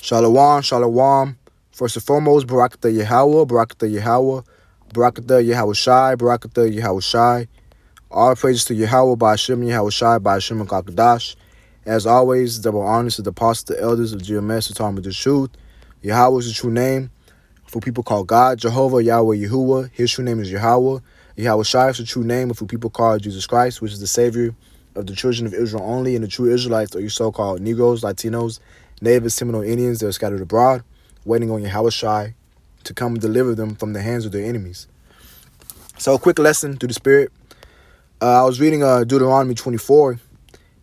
Shalom, shalom. First and foremost, Barakatah Yahawah, Barakatah Yahawah, Barakatah Yahweh Shai, Barakatah Yahweh Shai. All praises to Yahweh, by Hashem Yahweh Shai, by Hashem and Kakadash. As always, double honors to the apostles, the elders of GMS who taught me the truth. Yahweh is the true name for people called God. Jehovah, Yahweh, Yahuwah. His true name is Yahawah. Yahweh Shai is the true name for people called Jesus Christ, which is the Savior of the children of Israel only, and the true Israelites are you so-called Negroes, Latinos, Native Seminole Indians that are scattered abroad, waiting on Yahweh Shai to come and deliver them from the hands of their enemies. So a quick lesson through the Spirit. I was reading Deuteronomy 24,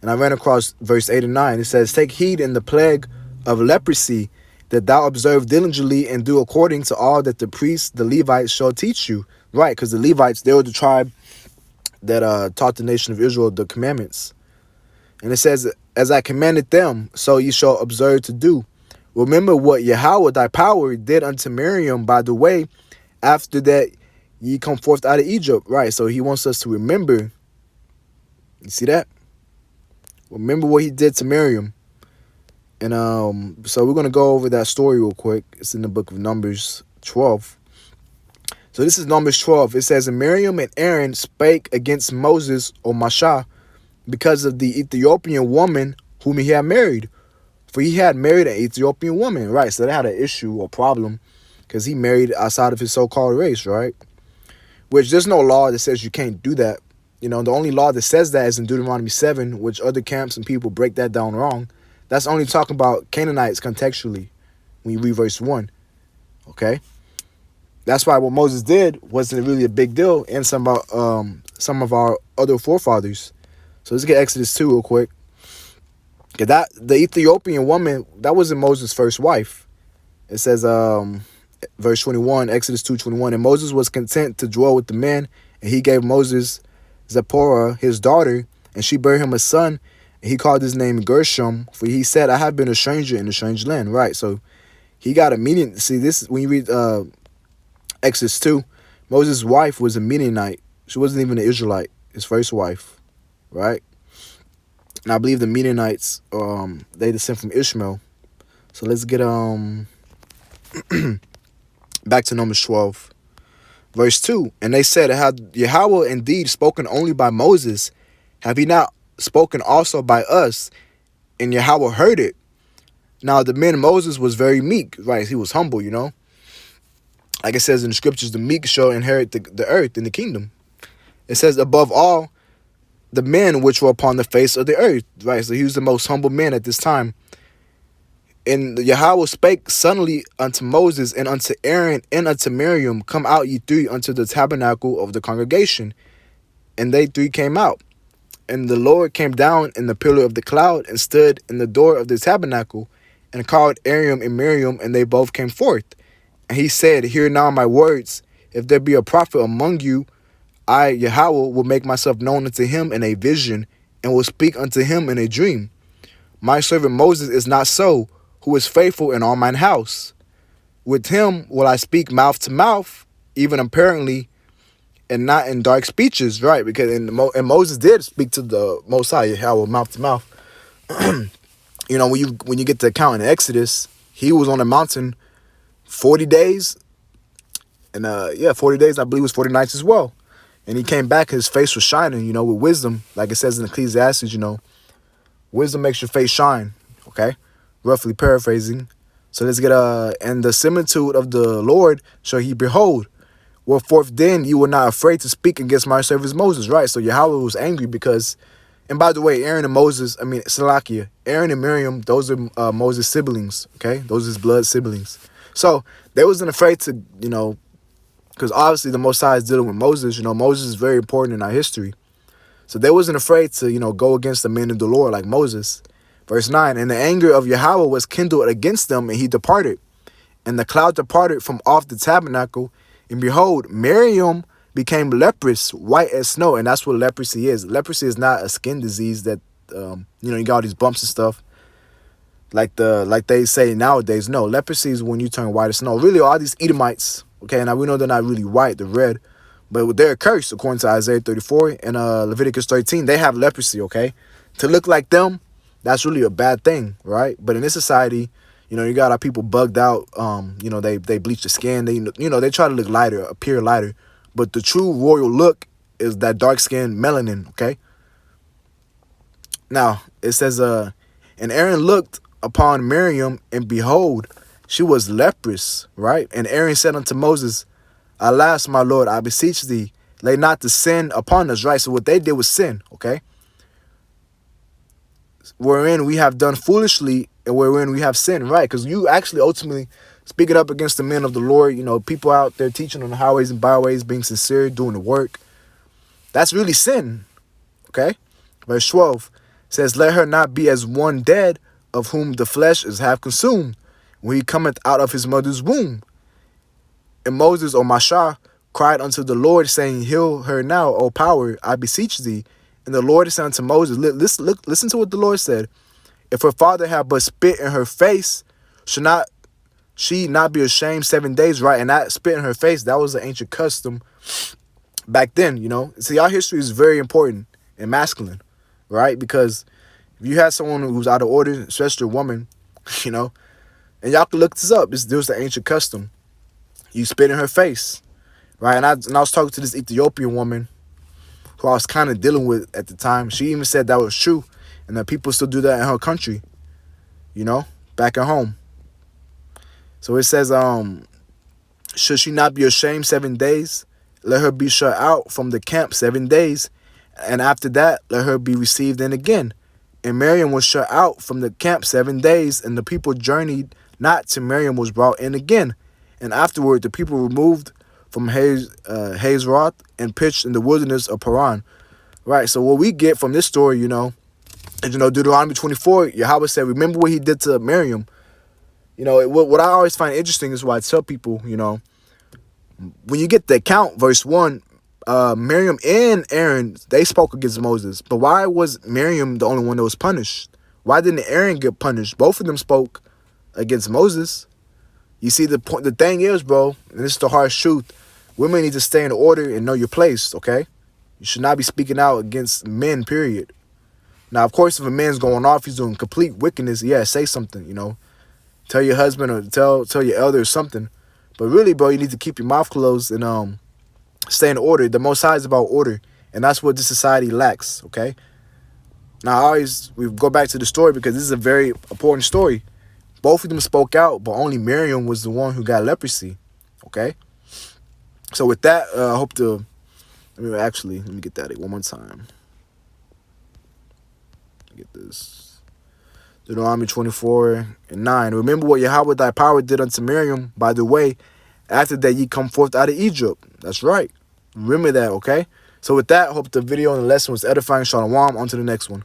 and I ran across verse 8 and 9. It says, "Take heed in the plague of leprosy, that thou observe diligently and do according to all that the priests, the Levites, shall teach you." Right, because the Levites, they were the tribe that taught the nation of Israel the commandments. And it says, "As I commanded them, so ye shall observe to do. Remember what Yahawah thy power did unto Miriam by the way, after that ye come forth out of Egypt." Right, so he wants us to remember. You see that? Remember what he did to Miriam. And so we're going to go over that story real quick. It's in the book of Numbers 12. So this is Numbers 12. It says, "And Miriam and Aaron spake against Moses or Mashah because of the Ethiopian woman whom he had married. For he had married an Ethiopian woman." Right, so they had an issue or problem because he married outside of his so-called race, right? Which there's no law that says you can't do that. You know, the only law that says that is in Deuteronomy 7, which other camps and people break that down wrong. That's only talking about Canaanites contextually when you read verse 1, okay? That's why what Moses did wasn't really a big deal in some of our other forefathers. So let's get Exodus 2 real quick. The Ethiopian woman, that wasn't Moses' first wife. It says, verse 21, Exodus 2:21, "And Moses was content to dwell with the men, and he gave Moses Zipporah his daughter, and she bare him a son, and he called his name Gershom, for he said, I have been a stranger in a strange land." Right, so he got a meaning. See, this when you read Exodus 2, Moses' wife was a Midianite. She wasn't even an Israelite, his first wife, right? And I believe the Midianites, they descend from Ishmael. So let's get back to Numbers 12. Verse 2, "And they said, Had Yahawah indeed spoken only by Moses? Have he not spoken also by us? And Yahawah heard it." Now the man Moses was very meek, right? He was humble, you know. Like it says in the scriptures, the meek shall inherit the earth and the kingdom. It says, "Above all the men which were upon the face of the earth." Right, so he was the most humble man at this time. "And Yahawah spake suddenly unto Moses and unto Aaron and unto Miriam, Come out ye three unto the tabernacle of the congregation. And they three came out. And the Lord came down in the pillar of the cloud and stood in the door of the tabernacle and called Aaron and Miriam, and they both came forth. And he said, Hear now my words. If there be a prophet among you, I, Yahawah, will make myself known unto him in a vision, and will speak unto him in a dream. My servant Moses is not so, who is faithful in all mine house. With him will I speak mouth to mouth, even apparently, and not in dark speeches." Right, because and Moses did speak to the Most High, Yahawah, mouth to mouth. You know, when you get to account in Exodus, he was on the mountain 40 days. And 40 days, I believe, was 40 nights as well. And he came back, his face was shining, you know, with wisdom. Like it says in Ecclesiastes, you know, wisdom makes your face shine, okay? Roughly paraphrasing. So let's get "And the similitude of the Lord shall he behold. Wherefore then you were not afraid to speak against my servant Moses." Right, so Yahawah was angry because, and by the way, Aaron and Miriam, those are Moses' siblings, okay? Those are his blood siblings. So they wasn't afraid to, you know, because obviously the Most High is dealing with Moses. You know, Moses is very important in our history. So they wasn't afraid to, you know, go against the men of the Lord like Moses. Verse 9, "And the anger of Yahawah was kindled against them, and he departed. And the cloud departed from off the tabernacle. And behold, Miriam became leprous, white as snow." And that's what leprosy is. Leprosy is not a skin disease that, you know, you got all these bumps and stuff. Like they say nowadays. No, leprosy is when you turn white as snow. Really, all these Edomites, okay, now we know they're not really white, they're red. But they're cursed, according to Isaiah 34 and Leviticus 13. They have leprosy, okay? To look like them, that's really a bad thing, right? But in this society, You know, you got our people bugged out. You know, they bleach the skin. They, you know, they try to look lighter, appear lighter. But the true royal look is that dark skin melanin, okay? Now, it says, and Aaron looked upon Miriam, and behold, she was leprous, right? And Aaron said unto Moses, alas, my Lord, I beseech thee, lay not the sin upon us, right? So what they did was sin, okay? Wherein we have done foolishly, and wherein we have sinned, right? Because you actually ultimately speaking up against the men of the Lord, you know, people out there teaching on the highways and byways, being sincere, doing the work. That's really sin, okay? Verse 12 says, let her not be as one dead, of whom the flesh is half consumed, when he cometh out of his mother's womb. And Moses, or Mashah, cried unto the Lord, saying, heal her now, O power, I beseech thee. And the Lord said unto Moses, listen to what the Lord said. If her father had but spit in her face, should not she not be ashamed 7 days, right? And that spit in her face, that was an ancient custom back then, you know. See, our history is very important and masculine, right? Because if you had someone who's out of order, especially a woman, you know, and y'all can look this up, there was the ancient custom. You spit in her face, right? And I was talking to this Ethiopian woman who I was kind of dealing with at the time. She even said that was true, and that people still do that in her country, you know, back at home. So it says, should she not be ashamed 7 days? Let her be shut out from the camp 7 days, and after that, let her be received in again. And Miriam was shut out from the camp 7 days, and the people journeyed not till Miriam was brought in again. And afterward, the people removed from Hazeroth and pitched in the wilderness of Paran. Right, so what we get from this story, you know, is, you know, Deuteronomy 24, Yahawah said, remember what he did to Miriam. You know, what I always find interesting is why I tell people, you know, when you get the account, verse 1, Miriam and Aaron, they spoke against Moses. But why was Miriam the only one that was punished? Why didn't Aaron get punished? Both of them spoke against Moses. You see, the thing is, bro, and this is the harsh truth, women need to stay in order and know your place, okay? You should not be speaking out against men, period. Now, of course, if a man's going off, he's doing complete wickedness, yeah, say something, you know. Tell your husband or tell your elder or something. But really, bro, you need to keep your mouth closed and stay in order. The Most High is about order, and that's what this society lacks, okay? Now, we go back to the story because this is a very important story. Both of them spoke out, but only Miriam was the one who got leprosy, okay? So with that, I hope to... let me get that one more time. Get this. Deuteronomy 24:9. Remember what Yahawah thy power did unto Miriam, by the way, after that ye come forth out of Egypt. That's right. Remember that, okay? So with that, I hope the video and the lesson was edifying. Shalom. On to the next one.